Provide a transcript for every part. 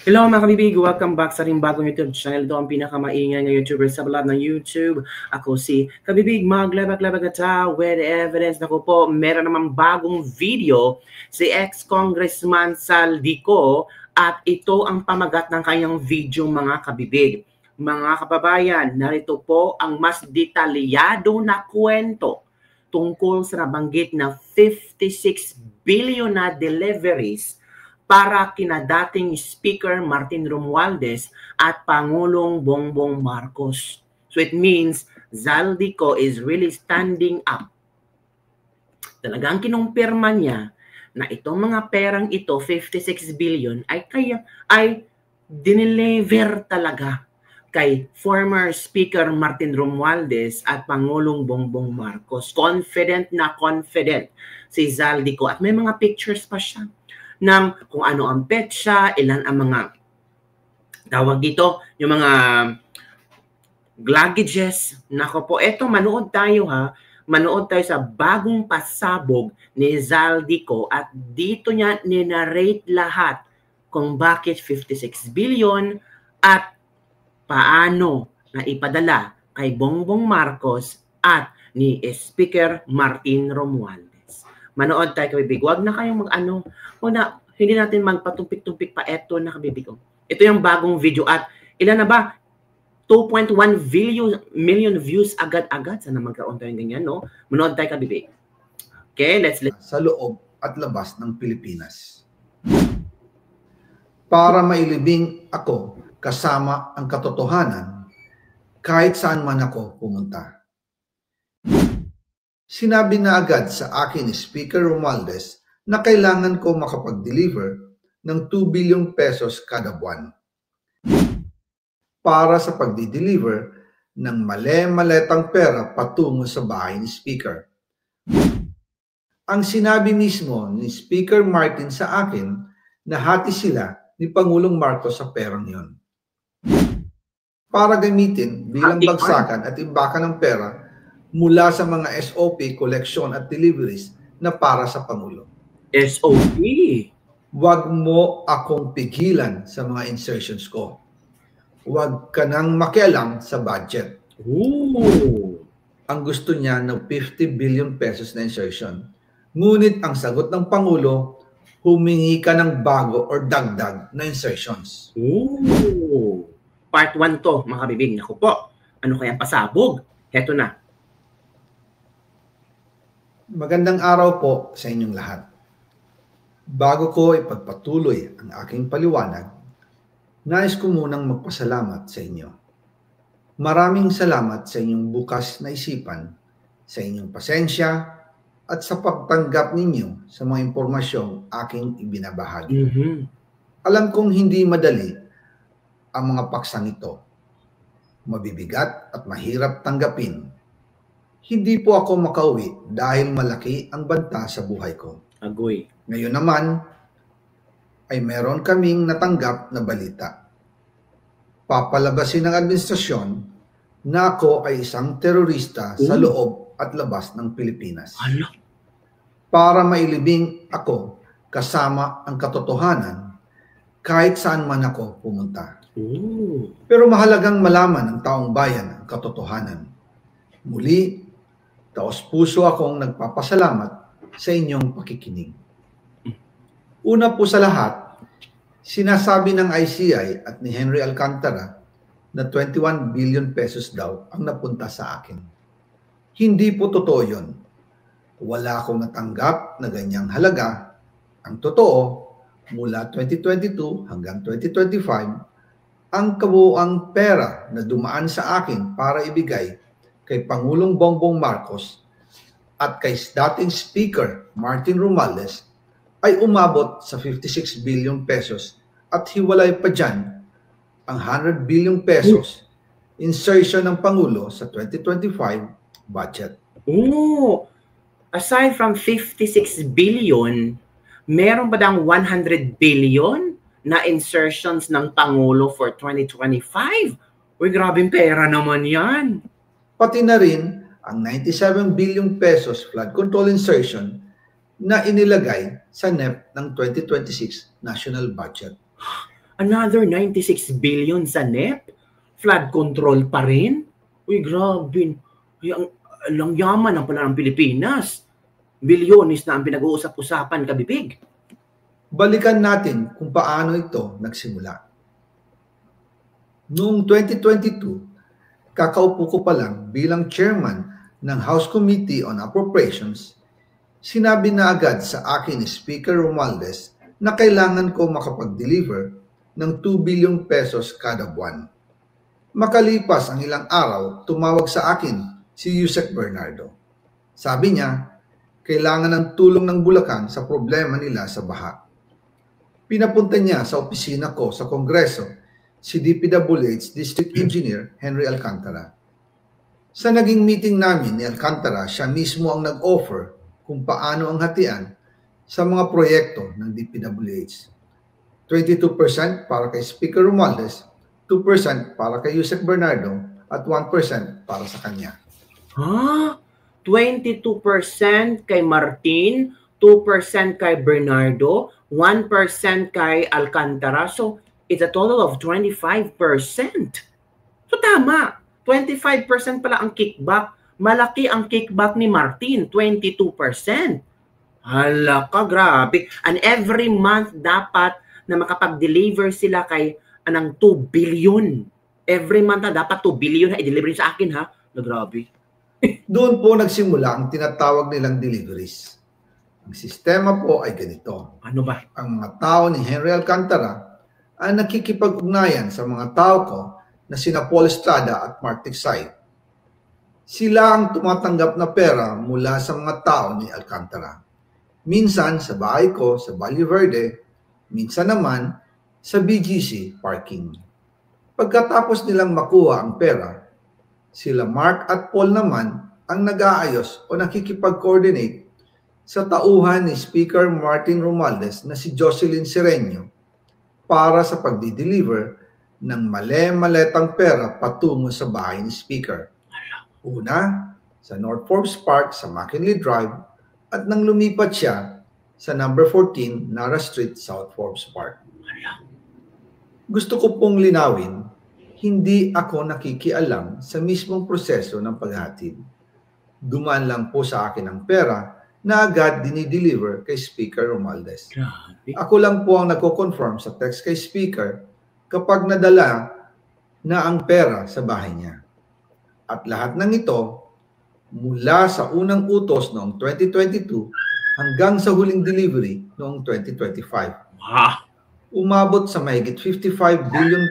Hello mga kabibig, welcome back sa ring bagong YouTube channel. Ito ang pinakamaingay na YouTuber sa lahat ng YouTube. Ako si Kabibig, maglabag-labag na with evidence. Naku po, meron namang bagong video si ex-congressman Saldico at ito ang pamagat ng kanyang video mga kabibig. Mga kababayan, narito po ang mas detalyado na kwento tungkol sa nabanggit na 56 billion na deliveries para kina dating Speaker Martin Romualdez at Pangulong Bongbong Marcos. So it means Zaldico is really standing up. Talagang kinumpirma niya na itong mga perang ito, 56 billion, ay dineliver talaga kay former Speaker Martin Romualdez at Pangulong Bongbong Marcos. Confident na confident si Zaldico at may mga pictures pa siya ng kung ano ang petsa, ilan ang mga tawag dito, yung mga gluggages. Nako po, eto manood tayo ha. Manood tayo sa bagong pasabog ni Zaldico at dito niya ninarrate lahat kung bakit 56 billion at paano na ipadala kay Bongbong Marcos at ni Speaker Martin Romualdez. Manood tayo kabibig. Huwag na kayong mag-ano. Hindi natin magpatumpik-tumpik pa eto na kabibig. Ito yung bagong video at ilan na ba? 2.1 million views agad-agad. Sana magkaroon tayo ganyan, no? Manood tayo kabibig. Okay, let's sa loob at labas ng Pilipinas. Para mailibing ako kasama ang katotohanan kahit saan man ako pumunta. Sinabi na agad sa akin ni Speaker Romualdez na kailangan ko makapag-deliver ng 2 billion pesos kada buwan para sa pagdi-deliver ng male-maletang pera patungo sa bahay ni Speaker. Ang sinabi mismo ni Speaker Martin sa akin na hati sila ni Pangulong Marcos sa perang yon para gamitin bilang bagsakan at imbakan ng pera mula sa mga SOP, collection at deliveries na para sa Pangulo. SOP? Huwag mo akong pigilan sa mga insertions ko. Huwag ka nang makialam sa budget. Ooh. Ang gusto niya ng 50 billion pesos na insertion. Ngunit ang sagot ng Pangulo, humingi ka ng bago or dagdag na insertions. Ooh. Part 1 to, mga kabibig. Naku po, ano kaya pasabog? Heto na. Magandang araw po sa inyong lahat. Bago ko ipagpatuloy ang aking paliwanag, nais ko munang magpasalamat sa inyo. Maraming salamat sa inyong bukas na isipan, sa inyong pasensya, at sa pagtanggap ninyo sa mga impormasyong aking ibinabahagi. Alam kong hindi madali ang mga paksang ito. Mabibigat at mahirap tanggapin. Hindi po ako makauwi dahil malaki ang banta sa buhay ko. Agoy. Ngayon naman ay meron kaming natanggap na balita. Papalabasin ng administrasyon na ako ay isang terorista sa loob at labas ng Pilipinas. Ano? Para mailibing ako kasama ang katotohanan kahit saan man ako pumunta. Pero mahalagang malaman ng taong bayan ang katotohanan. Muli, taos-puso akong nagpapasalamat sa inyong pakikinig. Una po sa lahat, sinasabi ng ICI at ni Henry Alcantara na 21 billion pesos daw ang napunta sa akin. Hindi po totoo yun. Wala akong natanggap na ganyang halaga. Ang totoo, mula 2022 hanggang 2025, ang kabuuang pera na dumaan sa akin para ibigay kay Pangulong Bongbong Marcos at kay dating Speaker Martin Romualdez ay umabot sa 56 billion pesos at hiwalay pa dyan ang 100 billion pesos insertion ng Pangulo sa 2025 budget. Aside from 56 billion, meron ba dang 100 billion na insertions ng Pangulo for 2025? Uy, grabing pera naman yan. Pati na rin ang 97 billion pesos flood control insertion na inilagay sa NEP ng 2026 national budget. Another 96 billion sa NEP? Flood control pa rin? Uy, grabe. Ang yaman ang pala ng Pilipinas. Bilyonis na ang pinag-uusap-usapan, kabibig. Balikan natin kung paano ito nagsimula. Noong 2022, kakaupo ko pa lang bilang chairman ng House Committee on Appropriations, sinabi na agad sa akin ni Speaker Romualdez na kailangan ko makapag-deliver ng 2 billion pesos kada buwan. Makalipas ang ilang araw, tumawag sa akin si Yusek Bernardo. Sabi niya, kailangan ng tulong ng Bulacan sa problema nila sa baha. Pinapunta niya sa opisina ko sa Kongreso si DPWH District Engineer Henry Alcantara. Sa naging meeting namin ni Alcantara, siya mismo ang nag-offer kung paano ang hatian sa mga proyekto ng DPWH. 22% para kay Speaker Romualdez, 2% para kay Yusek Bernardo, at 1% para sa kanya. Ha? 22% kay Martin, 2% kay Bernardo, 1% kay Alcantara. So, it's a total of 25%. So, tama. 25% pala ang kickback. Malaki ang kickback ni Martin, 22%. Hala ka, grabe. And every month dapat na makapag-deliver sila kay anang 2 billion. Every month na dapat 2 billion na i-deliver sa akin, ha? Na grabe. Doon po nagsimula ang tinatawag nilang deliveries. Ang sistema po ay ganito. Ano ba? Ang mga tao ni Henry Alcantara ay nakikipag-ugnayan sa mga tao ko na sina Paul Estrada at Mark Tiksay. Sila ang tumatanggap na pera mula sa mga tao ni Alcantara. Minsan sa bahay ko sa Valle Verde, minsan naman sa BGC parking. Pagkatapos nilang makuha ang pera, sila Mark at Paul naman ang nag-aayos o nakikipag-coordinate sa tauhan ni Speaker Martin Romualdez na si Jocelyn Sereño para sa pagdi-deliver ng male-maletang pera patungo sa bahay ni Speaker. Una, sa North Forbes Park sa McKinley Drive at nang lumipat siya sa number 14 Nara Street, South Forbes Park. Gusto ko pong linawin, hindi ako nakikialam sa mismong proseso ng paghatid. Dumaan lang po sa akin ang pera na agad dinideliver kay Speaker Romualdez. Ako lang po ang nagko-confirm sa text kay Speaker kapag nadala na ang pera sa bahay niya. At lahat ng ito, mula sa unang utos noong 2022 hanggang sa huling delivery noong 2025. Wow! Umabot sa mahigit 55 billion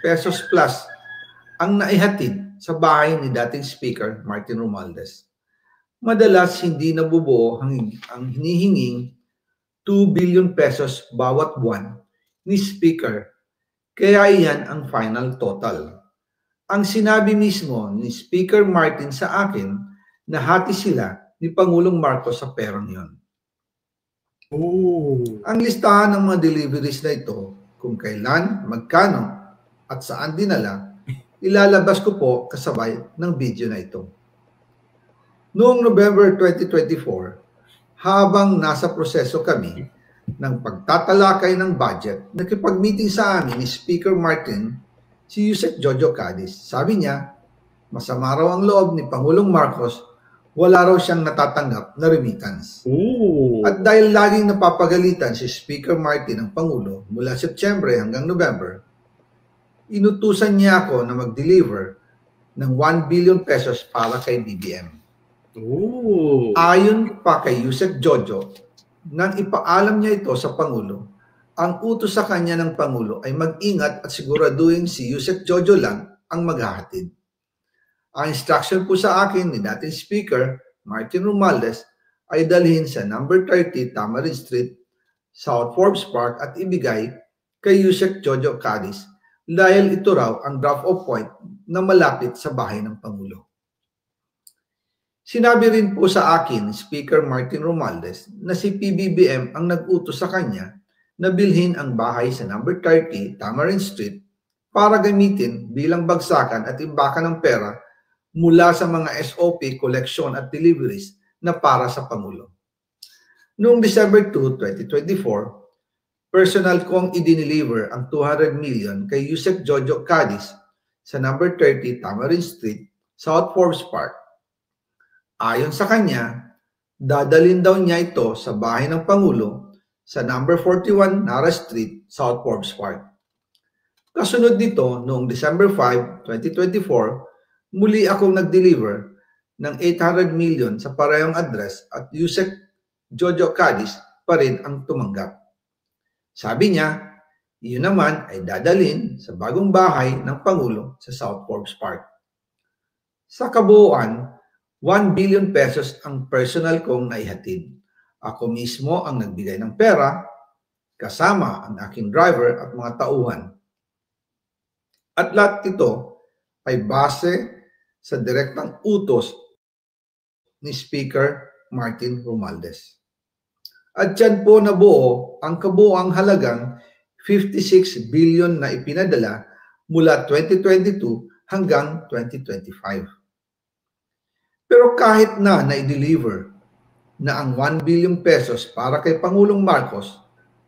pesos plus ang naihatid sa bahay ni dating Speaker Martin Romualdez. Madalas hindi nabubuo ang hinihinging 2 billion pesos bawat buwan ni Speaker, kaya iyan ang final total. Ang sinabi mismo ni Speaker Martin sa akin na hati sila ni Pangulong Marcos sa perang yon. Ang listahan ng mga deliveries na ito, kung kailan, magkano, at saan dinala, ilalabas ko po kasabay ng video na ito. Noong November 2024, habang nasa proseso kami ng pagtatalakay ng budget, nakipag-meeting sa amin ni Speaker Martin si Yusek Jojo Cadiz. Sabi niya, masama raw ang loob ni Pangulong Marcos, wala raw siyang natatanggap na remittance. At dahil laging napapagalitan si Speaker Martin ng Pangulo mula Setyembre hanggang November, inutusan niya ako na mag-deliver ng 1 billion pesos para kay BBM. Ayon pa kay Yusek Jojo, nang ipaalam niya ito sa Pangulo, ang utos sa kanya ng Pangulo ay mag-ingat at siguraduhin si Yusek Jojo lang ang maghahatid. Ang instruction po sa akin ni dating Speaker Martin Romualdez ay dalhin sa number 30 Tamarin Street, South Forbes Park at ibigay kay Yusek Jojo Cadiz dahil ito raw ang drop-off point na malapit sa bahay ng Pangulo. Sinabi rin po sa akin ni Speaker Martin Romualdez na si PBBM ang nag-utos sa kanya na bilhin ang bahay sa number 30 Tamarin Street para gamitin bilang bagsakan at imbakan ng pera mula sa mga SOP, collection at deliveries na para sa Pangulo. Noong December 2, 2024, personal kong i-deliver ang 200 million kay Yusek Jojo Cadiz sa number 30 Tamarind Street, South Forbes Park. Ayon sa kanya, dadalhin daw niya ito sa bahay ng Pangulo sa number 41 Nara Street, South Forbes Park. Kasunod nito, noong December 5, 2024, muli akong nag-deliver ng 800 million sa parehong address at Yusek Jojo Cadiz pa rin ang tumanggap. Sabi niya, iyon naman ay dadalhin sa bagong bahay ng Pangulo sa South Forbes Park. Sa kabuuan, 1 billion pesos ang personal kong naihatid. Ako mismo ang nagbigay ng pera, kasama ang aking driver at mga tauhan. At lahat ito ay base sa direktang utos ni Speaker Martin Romualdez. At dyan po nabuo ang kabuuang halagang 56 billion na ipinadala mula 2022 hanggang 2025. Pero kahit na na-deliver na ang 1 billion pesos para kay Pangulong Marcos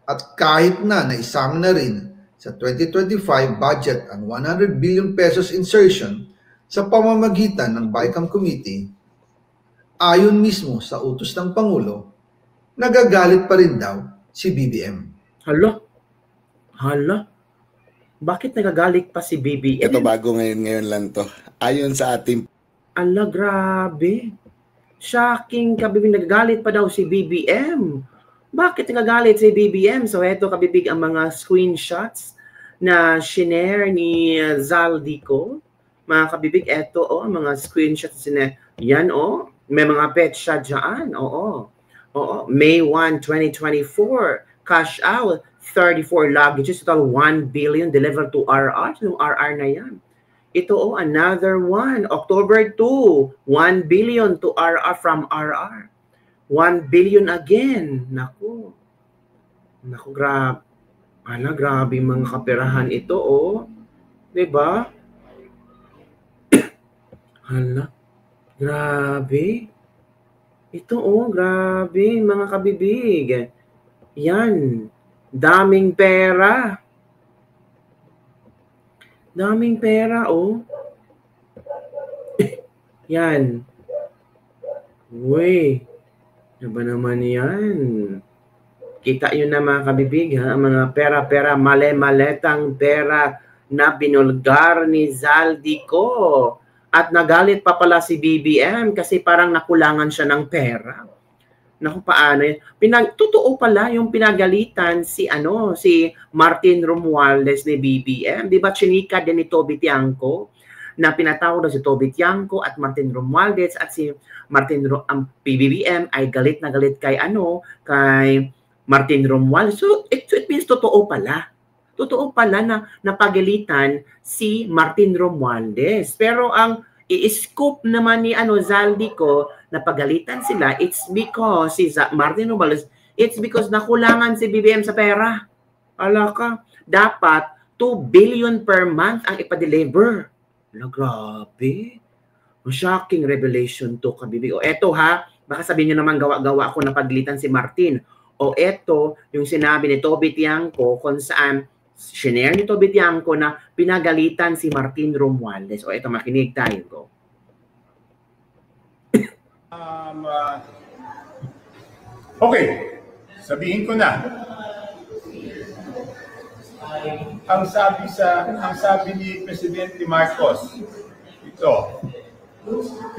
at kahit na naisama na rin sa 2025 budget ang 100 billion pesos insertion sa pamamagitan ng BICAM Committee, ayon mismo sa utos ng Pangulo, nagagalit pa rin daw si BBM. Hala? Bakit nagagalit pa si BBM? Ito bago ngayon lang to. Ayon sa ating... Ala, grabe. Shocking, kabibig, nagagalit pa daw si BBM. Bakit nagagalit si BBM? So, eto kabibig ang mga screenshots na shinare ni Zaldico. Mga kabibig, eto mga screenshots na yan may mga petsa dyan. May 1, 2024, cash out, 34 luggages, total 1 billion delivered to RR. Yung RR na yan. Ito another one, October 2, 1 billion to RR from RR. 1 billion again. Naku, grabe. Grabe mga kaperahan ito, Diba? Grabe. Ito, grabe mga kabibig. Yan. Daming pera. Daming pera, Yan. Uy. Ano ba naman yan? Kita yun na mga kabibig, mga pera-pera, male-maletang pera na binulgar ni Zaldico. At nagalit pa pala si BBM kasi parang nakulangan siya ng pera. Naku, paano yan? Totoo pala yung pinagalitan si Martin Romualdez ni BBM. Di ba chinika din ni Toby Tiangco na pinatawag si Toby Tiangco at Martin Romualdez at si ang BBM ay galit na galit kay Martin Romualdez. So it means totoo pala. Totoo pala na napagalitan si Martin Romualdez. Pero ang i-scoop naman ni Zaldico na pagalitan sila, it's because si Martin Romualdez, it's because nakulangan si BBM sa pera. Alaka, dapat 2 billion per month ang ipa-deliver. Grabe. Shocking revelation to, kabibig. Eto baka sabihin nyo naman gawa-gawa ako na paglitan si Martin. Eto, yung sinabi ni Toby Tiangco kung saan shinare ni Toby Tiangco na pinagalitan si Martin Romualdez. Eto, makinig tayo. Go. Okay, sabihin ko na. Ang sabi ni Presidente Marcos, ito,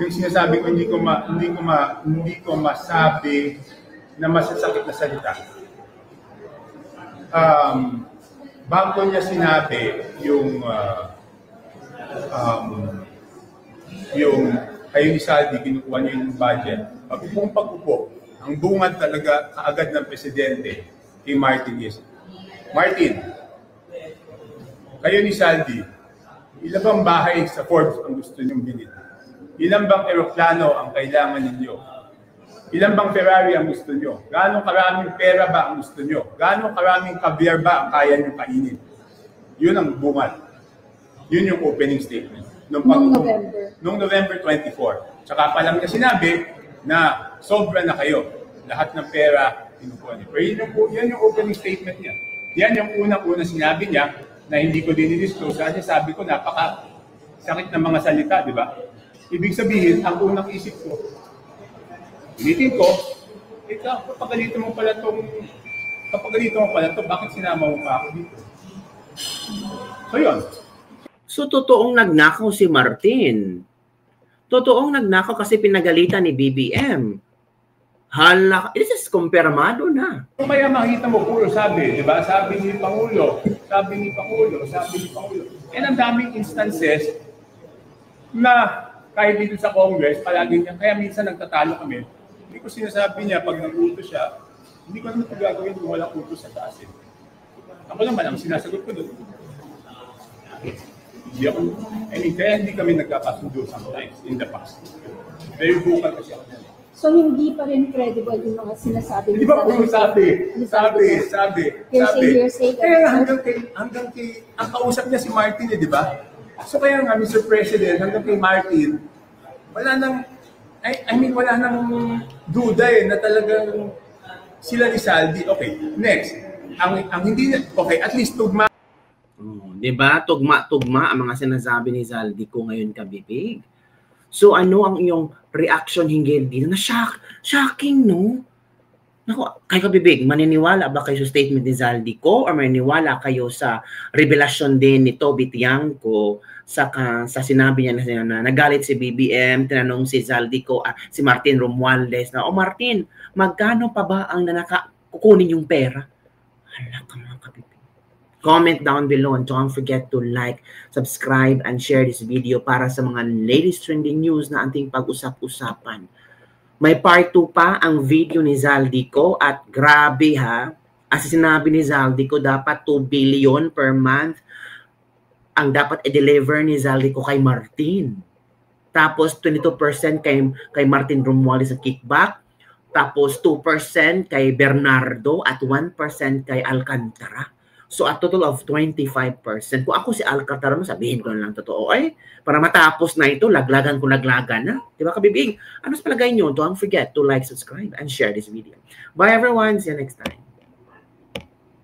yung sinasabi ko hindi ko masabi na masasakit na salita. Bago niya sinabi yung kayo ni Saldi, kinukuha niya yung budget. Pag-upo, ang bungad talaga kaagad ng Presidente kay Martin is, Martin, kayo ni Saldi, ilan bang bahay sa Forbes ang gusto niyong bilhin? Ilan bang eroplano ang kailangan ninyo? Ilan bang Ferrari ang gusto niyo? Gaano karaming pera ba ang gusto niyo? Gaano karaming caviar ba ang kaya niyo kainin? Yun ang bungad. Yun yung opening statement. Noong November 24. Tsaka pa lang niya sinabi na sobra na kayo. Lahat ng pera, kinukuha niyo. Pero yan yung opening statement niya. Yan yung unang-unang sinabi niya na hindi ko din i-disclose. Kasi sabi ko, napaka-sakit ng mga salita, di ba? Ibig sabihin, ang unang isip ko, ulitin ko, kapag mo pala to, bakit sinama mo pa ako dito? So yun. So totoong nagnakaw si Martin. Totoong nagnakaw kasi pinagalitan ni BBM. Hala, this is kumpirmado na. Kaya makita mo puro sabi, di ba? Sabi ni Pangulo. And ang daming instances na kahit dito sa Congress, palagi niya, kaya minsan nagtatalo kami. Hindi ko sinasabi niya, pag nag-utos siya, hindi ko naman ito gagawin kung walang utos sa taas. Ako naman, ang sinasagot ko doon. Kaya hindi kami nagkakasundo sometimes in the past. Very vocal kasi ako. So hindi pa rin credible yung mga sinasabi. Di ba kung sabi. Kaya hanggang kay, ang kausap niya si Martin di ba? So kaya nga, Mr. President, hanggang kay Martin, wala nang duda na talagang sila ni Saldi. Okay, next. Ang hindi, okay, at least tugma. Di ba? Tugma ang mga sinasabi ni Saldi ko ngayon, kabibig. So ano ang iyong reaction hinggil dito? Shocking, no? Naku, kayo kabibig, maniniwala ba kayo sa statement ni Zaldi ko or maniniwala kayo sa revelasyon din ni Toby Tiangco sa sinabi niya na nagalit si BBM, tinanong si Zaldi ko, si Martin Romualdez na, Martin, magkano pa ba ang kukunin yung pera? Hala ka mga kabibig. Comment down below and don't forget to like, subscribe, and share this video para sa mga latest trending news na ating pag-usap-usapan. May part 2 pa ang video ni Zaldi ko at grabe ha. As sinabi ni Zaldi ko, dapat 2 billion per month ang dapat i-deliver ni Zaldi ko kay Martin. Tapos 22% kay Martin Romualdez sa kickback. Tapos 2% kay Bernardo at 1% kay Alcantara. So, a total of 25%. Kung ako si Alcantara, sabihin ko na lang totoo. Para matapos na ito, laglagan na. Di ba, kabibig? Ano sa palagay nyo? Don't forget to like, subscribe, and share this video. Bye, everyone. See you next time.